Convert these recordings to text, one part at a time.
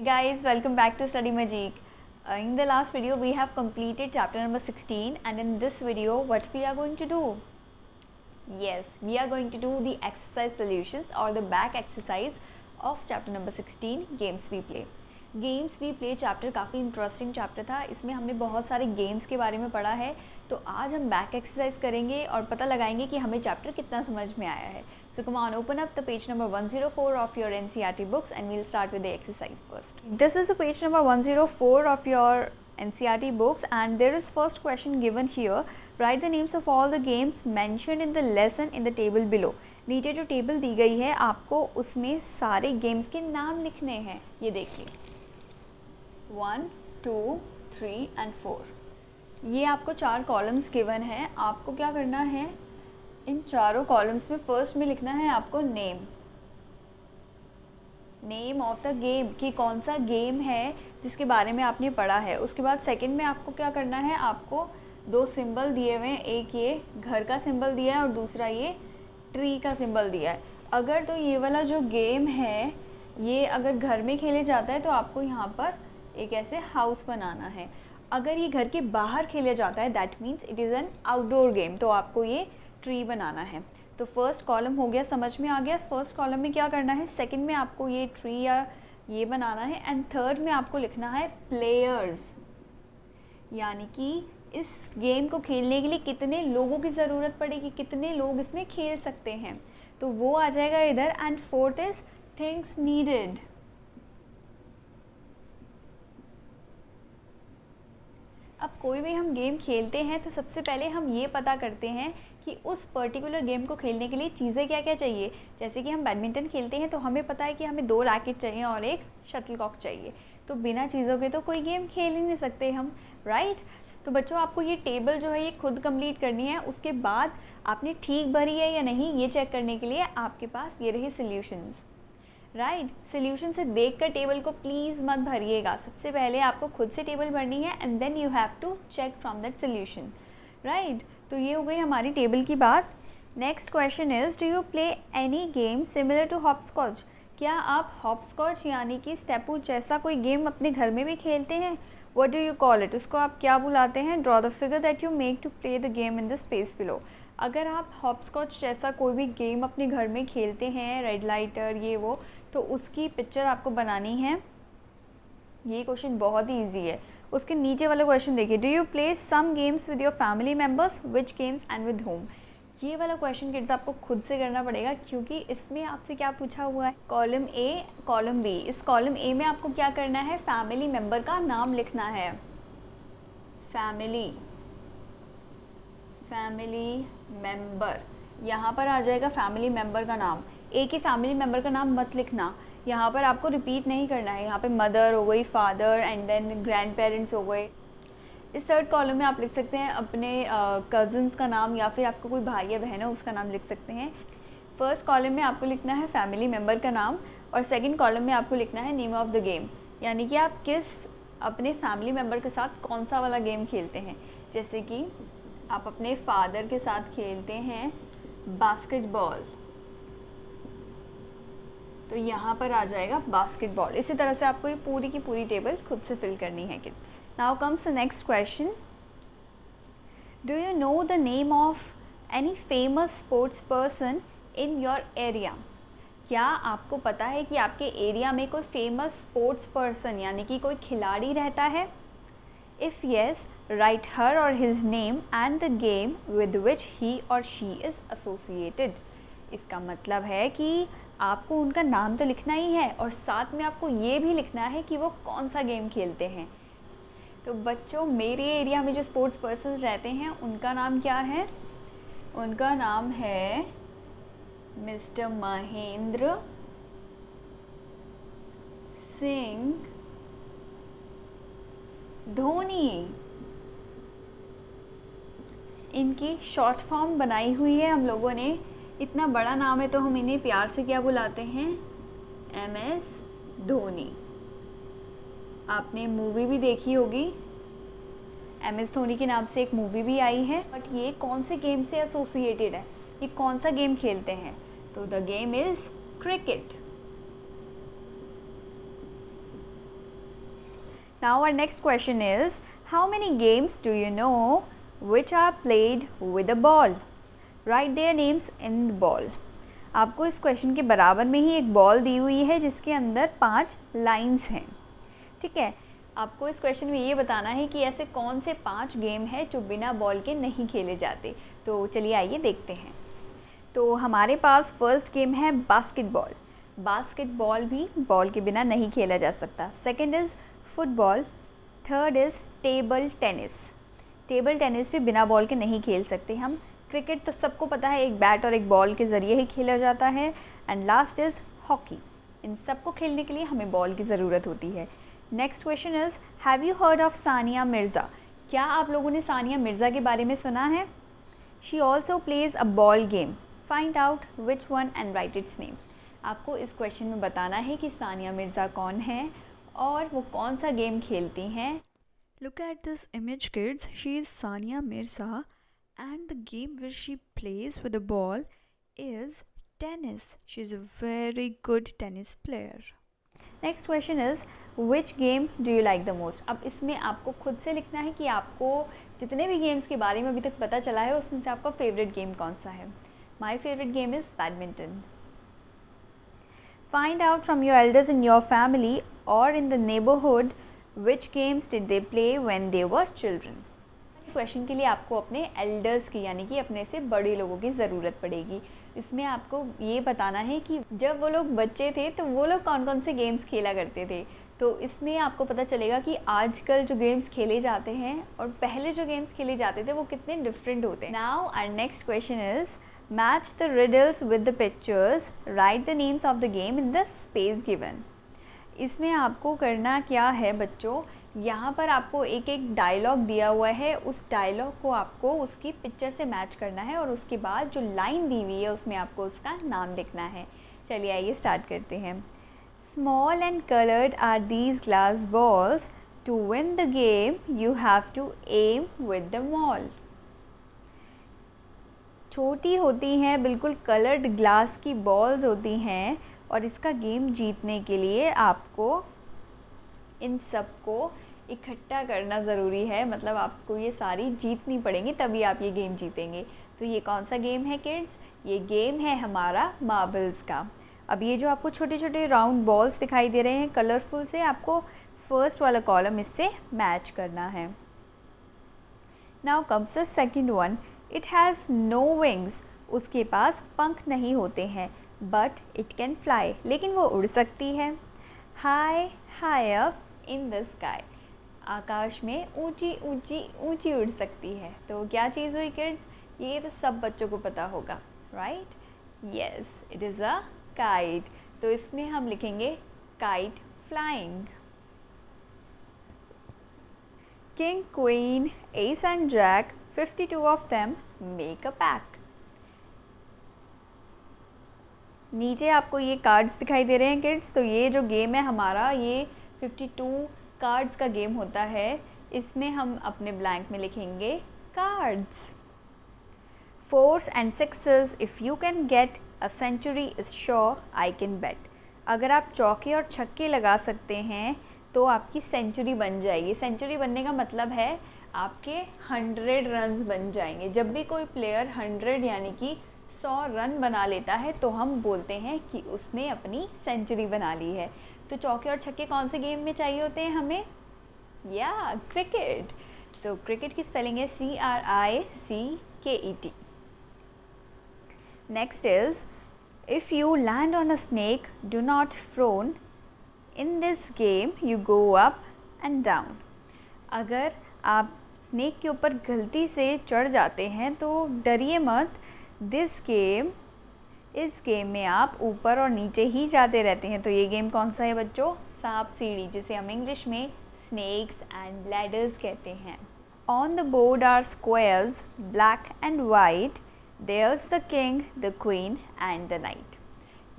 guys, welcome back to Study Magic. In the last video we have completed chapter number 16, and in this video what we are going to do? Yes, we are going to do the exercise solutions or the back exercise of chapter number 16 Games We Play. Games we play chapter काफ़ी interesting chapter था। इसमें हमने बहुत सारे games के बारे में पढ़ा है। तो आज हम बैक एक्सरसाइज करेंगे और पता लगाएंगे कि हमें चैप्टर कितना समझ में आया है। So come on, open up the page number 104 of your NCERT books and we'll start with the exercise first. This is the page number 104 of your NCERT books and there is first question given here. Write the names of all the games mentioned in the lesson in the table below. नीचे जो table दी गई है आपको उसमें सारे games के नाम लिखने हैं। ये देखिए 1, 2, 3 and 4। ये आपको 4 कॉलम्स गिवन है। आपको क्या करना है, इन चारों कॉलम्स में फर्स्ट में लिखना है आपको नेम ऑफ द गेम, कि कौन सा गेम है जिसके बारे में आपने पढ़ा है। उसके बाद सेकंड में आपको क्या करना है, आपको 2 सिंबल दिए हुए हैं, एक ये घर का सिंबल दिया है और दूसरा ये ट्री का सिंबल दिया है। अगर तो ये वाला जो गेम है ये अगर घर में खेले जाता है तो आपको यहाँ पर एक ऐसे हाउस बनाना है। अगर ये घर के बाहर खेला जाता है that means it is an outdoor game, तो आपको ये ट्री बनाना है। तो फर्स्ट कॉलम हो गया, समझ में आ गया। फर्स्ट कॉलम में क्या करना है, सेकंड में आपको ये ट्री या ये बनाना है एंड थर्ड में आपको लिखना है प्लेयर्स, यानी कि इस गेम को खेलने के लिए कितने लोगों की ज़रूरत पड़ेगी, कितने लोग इसमें खेल सकते हैं, तो वो आ जाएगा इधर। And fourth is things needed. अब कोई भी हम गेम खेलते हैं तो सबसे पहले हम ये पता करते हैं कि उस पर्टिकुलर गेम को खेलने के लिए चीज़ें क्या क्या चाहिए। जैसे कि हम बैडमिंटन खेलते हैं तो हमें पता है कि हमें 2 रैकेट चाहिए और एक शटलकॉक चाहिए। तो बिना चीज़ों के तो कोई गेम खेल ही नहीं सकते हम, राइट। तो बच्चों आपको ये टेबल जो है ये खुद कंप्लीट करनी है। उसके बाद आपने ठीक भरी है या नहीं ये चेक करने के लिए आपके पास ये रही सॉल्यूशंस, राइट। सॉल्यूशन से देखकर टेबल को प्लीज़ मत भरिएगा। सबसे पहले आपको खुद से टेबल भरनी है and then you have to check from that solution, right. तो ये हो गई हमारी टेबल की बात। Next question is, do you play any game similar to hopscotch? क्या आप हॉपस्कॉच यानी कि स्टेपू जैसा कोई गेम अपने घर में भी खेलते हैं? What do you call it? उसको आप क्या बुलाते हैं? Draw the figure that you make to play the game in the space below. अगर आप हॉपस्कॉच जैसा कोई भी गेम अपने घर में खेलते हैं, रेड लाइटर ये वो, तो उसकी पिक्चर आपको बनानी है। ये क्वेश्चन बहुत ही ईजी है। उसके नीचे वाला क्वेश्चन देखिए, do you play some games with your family members, which games and with home? ये वाला क्वेश्चन किड्स आपको खुद से करना पड़ेगा क्योंकि इसमें आपसे क्या पूछा हुआ है, कॉलम ए कॉलम बी। इस कॉलम ए में आपको क्या करना है, फैमिली मेम्बर का नाम लिखना है। फैमिली मेम्बर, यहाँ पर आ जाएगा फैमिली मेम्बर का नाम। एक ही फैमिली मेम्बर का नाम मत लिखना, यहाँ पर आपको रिपीट नहीं करना है। यहाँ पे मदर हो गई, father and then grandparents हो गए। इस थर्ड कॉलम में आप लिख सकते हैं अपने कज़न्स का नाम या फिर आपको कोई भाई या बहन है उसका नाम लिख सकते हैं। फर्स्ट कॉलम में आपको लिखना है फैमिली मेम्बर का नाम और सेकंड कॉलम में आपको लिखना है नेम ऑफ द गेम, यानी कि आप किस अपने फैमिली मेम्बर के साथ कौन सा वाला गेम खेलते हैं। जैसे कि आप अपने फादर के साथ खेलते हैं बास्केटबॉल, तो यहाँ पर आ जाएगा बास्केटबॉल। इसी तरह से आपको ये पूरी की पूरी टेबल खुद से फिल करनी है kids. Now comes the next question, do you know the name of any famous sports person in your area? क्या आपको पता है कि आपके एरिया में कोई फेमस स्पोर्ट्स पर्सन यानी कि कोई खिलाड़ी रहता है? If yes, right her or his name and the game with which he or she is associated. इसका मतलब है कि आपको उनका नाम तो लिखना ही है और साथ में आपको ये भी लिखना है कि वो कौन सा गेम खेलते हैं। तो बच्चों मेरे एरिया में जो स्पोर्ट्स पर्सन्स रहते हैं उनका नाम क्या है? उनका नाम है मिस्टर महेंद्र सिंह धोनी। इनकी शॉर्ट फॉर्म बनाई हुई है हम लोगों ने। इतना बड़ा नाम है तो हम इन्हें प्यार से क्या बुलाते हैं? MS धोनी। आपने मूवी भी देखी होगी, MS धोनी के नाम से एक मूवी भी आई है। बट ये कौन से गेम से एसोसिएटेड है, ये कौन सा गेम खेलते हैं? तो the game is cricket. Now our next question is, how many games do you know which are played with a ball? Write their names in the ball. आपको इस क्वेश्चन के बराबर में ही एक बॉल दी हुई है जिसके अंदर 5 लाइंस हैं, ठीक है। आपको इस क्वेश्चन में ये बताना है कि ऐसे कौन से 5 गेम हैं जो बिना बॉल के नहीं खेले जाते। तो चलिए आइए देखते हैं। तो हमारे पास फर्स्ट गेम है बास्केटबॉल। बास्केटबॉल भी बॉल के बिना नहीं खेला जा सकता। Second is football. Third is table tennis. Table tennis भी बिना बॉल के नहीं खेल सकते हम। क्रिकेट तो सबको पता है, एक बैट और एक बॉल के ज़रिए ही खेला जाता है। And last is hockey. इन सबको खेलने के लिए हमें बॉल की ज़रूरत होती है। Next question is, have you heard of Sania Mirza? क्या आप लोगों ने सानिया मिर्ज़ा के बारे में सुना है? She also plays a ball game. Find out which one and right it's name. आपको इस क्वेश्चन में बताना है कि सानिया मिर्ज़ा कौन है और वो कौन सा गेम खेलती हैं। Look at this image, kids. She is Sania Mirza, and the game which she plays with the ball is tennis. She is a very good tennis player. Next question is, which game do you like the most? अब इसमें आपको खुद से लिखना है कि आपको जितने भी गेम्स के बारे में अभी तक पता चला है उसमें से आपका फेवरेट गेम कौन सा है। My favourite game is badminton. Find out from your elders in your family or in the neighborhood which games did they play when they were children. Question के लिए आपको अपने एल्डर्स की यानी कि अपने से बड़े लोगों की ज़रूरत पड़ेगी। इसमें आपको ये बताना है कि जब वो लोग बच्चे थे तो वो लोग कौन कौन से गेम्स खेला करते थे। तो इसमें आपको पता चलेगा कि आजकल जो गेम्स खेले जाते हैं और पहले जो गेम्स खेले जाते थे वो कितने डिफरेंट होते हैं। Now our next question is, match the riddles with the pictures, write the names of the game in the space given. इसमें आपको करना क्या है बच्चों, यहाँ पर आपको एक एक डायलॉग दिया हुआ है, उस डायलॉग को आपको उसकी पिक्चर से मैच करना है और उसके बाद जो लाइन दी हुई है उसमें आपको उसका नाम लिखना है। चलिए आइए स्टार्ट करते हैं। Small and colored are these glass balls. To win the game you have to aim with the ball. छोटी होती हैं, बिल्कुल कलर्ड ग्लास की बॉल्स होती हैं और इसका गेम जीतने के लिए आपको इन सबको इकट्ठा करना ज़रूरी है। मतलब आपको ये सारी जीतनी पड़ेंगी तभी आप ये गेम जीतेंगे। तो ये कौन सा गेम है किड्स? ये गेम है हमारा मार्बल्स का। अब ये जो आपको छोटे छोटे राउंड बॉल्स दिखाई दे रहे हैं कलरफुल से, आपको फर्स्ट वाला कॉलम इससे मैच करना है। Now comes the second one. It has no wings. उसके पास पंख नहीं होते हैं, बट इट कैन फ्लाई। लेकिन वो उड़ सकती है। High high up in the sky. आकाश में ऊंची ऊंची ऊंची उड़ सकती है। तो क्या चीज़ हुई किड्स? ये तो सब बच्चों को पता होगा, right? Yes, it is a kite. तो इसमें हम लिखेंगे kite flying. King, queen, ace and jack, 52 of them make a pack. नीचे आपको ये कार्ड्स दिखाई दे रहे हैं किड्स। तो ये जो गेम है हमारा, ये 52 कार्ड्स का गेम होता है। इसमें हम अपने ब्लैंक में लिखेंगे cards. 4s and 6s, if you can get a century is sure I can bet. अगर आप चौके और छक्के लगा सकते हैं तो आपकी सेंचुरी बन जाएगी। सेंचुरी बनने का मतलब है आपके 100 रन्स बन जाएंगे। जब भी कोई प्लेयर 100 यानी कि 100 रन बना लेता है तो हम बोलते हैं कि उसने अपनी सेंचुरी बना ली है। तो चौके और छक्के कौन से गेम में चाहिए होते हैं हमें? या क्रिकेट। तो क्रिकेट की स्पेलिंग है CRICKET। Next is, if you land on a snake do not prone. In this game you go up and down. अगर आप स्नेक के ऊपर गलती से चढ़ जाते हैं तो डरिए मत। इस गेम में आप ऊपर और नीचे ही जाते रहते हैं। तो ये गेम कौन सा है बच्चों? सांप सीढ़ी, जिसे हम इंग्लिश में स्नेक्स एंड लैडर्स कहते हैं। On the board are squares black and white. There's the king, the queen and the knight.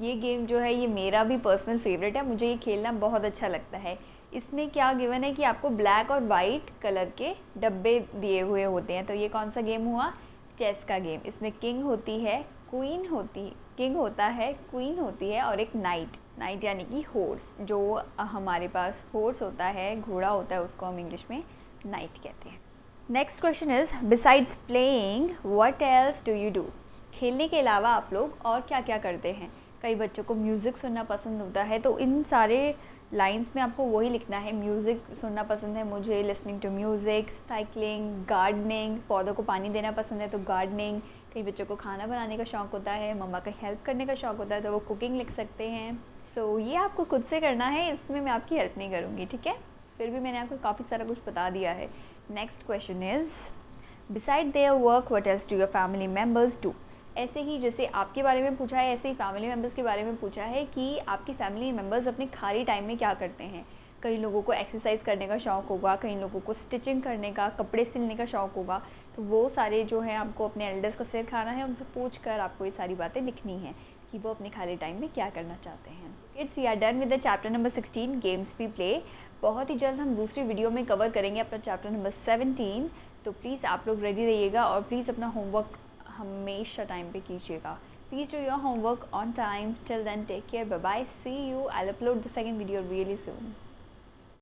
ये गेम जो है ये मेरा भी पर्सनल फेवरेट है, मुझे ये खेलना बहुत अच्छा लगता है। इसमें क्या गिवन है कि आपको ब्लैक और वाइट कलर के डब्बे दिए हुए होते हैं। तो ये कौन सा गेम हुआ? चेस का गेम। इसमें किंग होती है, क्वीन होती किंग होता है, क्वीन होती है और एक नाइट। नाइट यानी कि हॉर्स, जो हमारे पास हॉर्स होता है, घोड़ा होता है, उसको हम इंग्लिश में नाइट कहते हैं। Next question is besides playing what else do you do? खेलने के अलावा आप लोग और क्या क्या करते हैं? कई बच्चों को म्यूज़िक सुनना पसंद होता है, तो इन सारे लाइंस में आपको वही लिखना है। म्यूज़िक सुनना पसंद है मुझे, listening to music, cycling, gardening, पौधों को पानी देना पसंद है तो गार्डनिंग। कई बच्चों को खाना बनाने का शौक़ होता है, मम्मा का हेल्प करने का शौक़ होता है तो वो कुकिंग लिख सकते हैं। सो ये आपको खुद से करना है, इसमें मैं आपकी हेल्प नहीं करूँगी, ठीक है? फिर भी मैंने आपको काफ़ी सारा कुछ बता दिया है। Next question is beside their work what else do your family members do? ऐसे ही जैसे आपके बारे में पूछा है, ऐसे ही फैमिली मेम्बर्स के बारे में पूछा है कि आपकी फैमिली मेम्बर्स अपने खाली टाइम में क्या करते हैं। कई लोगों को एक्सरसाइज करने का शौक़ होगा, कई लोगों को स्टिचिंग करने का, कपड़े सिलने का शौक़ होगा। तो वो सारे जो हैं आपको अपने एल्डर्स को सिर खाना है, उनसे पूछ कर आपको ये सारी बातें लिखनी है कि वो अपने खाली टाइम में क्या करना चाहते हैं। Kids, we are done with the chapter number 16 games we play. बहुत ही जल्द हम दूसरी वीडियो में कवर करेंगे अपना चैप्टर नंबर 17। तो प्लीज़ आप लोग रेडी रहिएगा और प्लीज़ अपना होमवर्क हमेशा टाइम पे कीजिएगा। Please do your homework on time. Till then take care, bye bye, see you. I will upload the second video really soon.